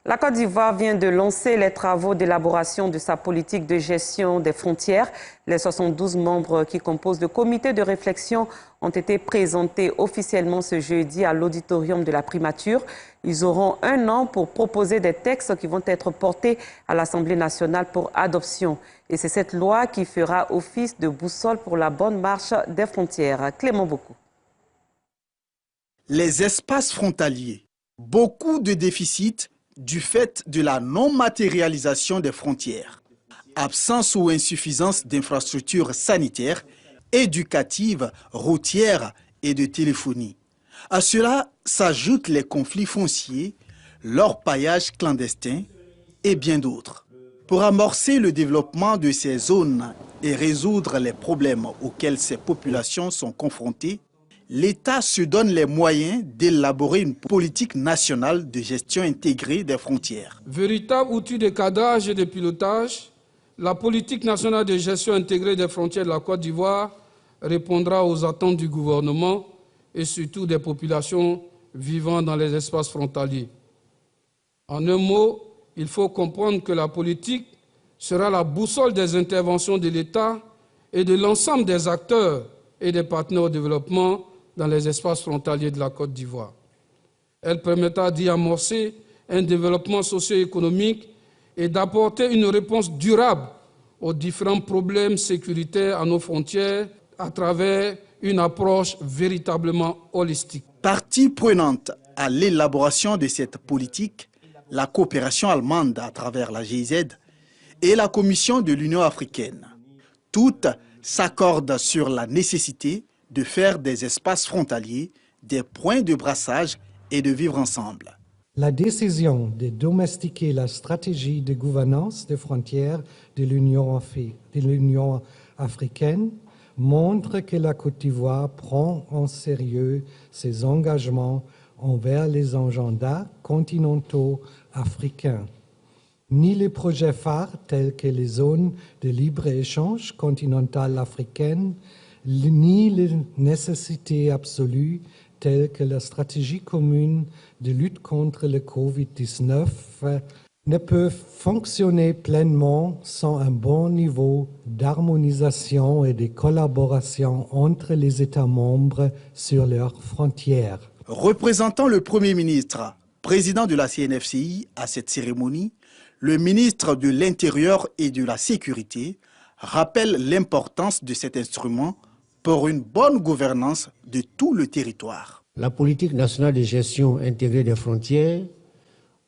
La Côte d'Ivoire vient de lancer les travaux d'élaboration de sa politique de gestion des frontières. Les 72 membres qui composent le comité de réflexion ont été présentés officiellement ce jeudi à l'auditorium de la primature. Ils auront un an pour proposer des textes qui vont être portés à l'Assemblée nationale pour adoption. Et c'est cette loi qui fera office de boussole pour la bonne marche des frontières. Clément Beaucoup. Les espaces frontaliers, beaucoup de déficits du fait de la non-matérialisation des frontières, absence ou insuffisance d'infrastructures sanitaires, éducatives, routières et de téléphonie. À cela s'ajoutent les conflits fonciers, l'orpaillage clandestin et bien d'autres. Pour amorcer le développement de ces zones et résoudre les problèmes auxquels ces populations sont confrontées, l'État se donne les moyens d'élaborer une politique nationale de gestion intégrée des frontières. Véritable outil de cadrage et de pilotage, la politique nationale de gestion intégrée des frontières de la Côte d'Ivoire répondra aux attentes du gouvernement et surtout des populations vivant dans les espaces frontaliers. En un mot, il faut comprendre que la politique sera la boussole des interventions de l'État et de l'ensemble des acteurs et des partenaires au développement dans les espaces frontaliers de la Côte d'Ivoire. Elle permettra d'y amorcer un développement socio-économique et d'apporter une réponse durable aux différents problèmes sécuritaires à nos frontières à travers une approche véritablement holistique. Partie prenante à l'élaboration de cette politique, la coopération allemande à travers la GIZ et la Commission de l'Union africaine. Toutes s'accordent sur la nécessité de faire des espaces frontaliers des points de brassage et de vivre ensemble. La décision de domestiquer la stratégie de gouvernance des frontières de l'Union africaine montre que la Côte d'Ivoire prend en sérieux ses engagements envers les agendas continentaux africains. Ni les projets phares tels que les zones de libre-échange continentales africaines, ni les nécessités absolues telles que la stratégie commune de lutte contre le Covid-19 ne peuvent fonctionner pleinement sans un bon niveau d'harmonisation et de collaboration entre les États membres sur leurs frontières. Représentant le Premier ministre, président de la CNFCI à cette cérémonie, le ministre de l'Intérieur et de la Sécurité rappelle l'importance de cet instrument pour une bonne gouvernance de tout le territoire. La politique nationale de gestion intégrée des frontières,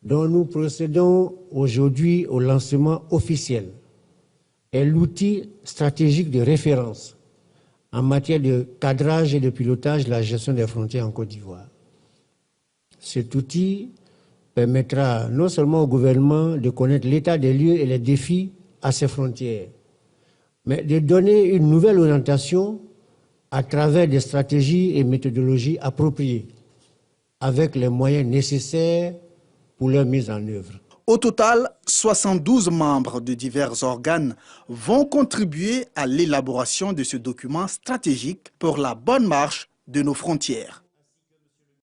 dont nous procédons aujourd'hui au lancement officiel, est l'outil stratégique de référence en matière de cadrage et de pilotage de la gestion des frontières en Côte d'Ivoire. Cet outil permettra non seulement au gouvernement de connaître l'état des lieux et les défis à ses frontières, mais de donner une nouvelle orientation à travers des stratégies et méthodologies appropriées, avec les moyens nécessaires pour leur mise en œuvre. Au total, 72 membres de divers organes vont contribuer à l'élaboration de ce document stratégique pour la bonne marche de nos frontières.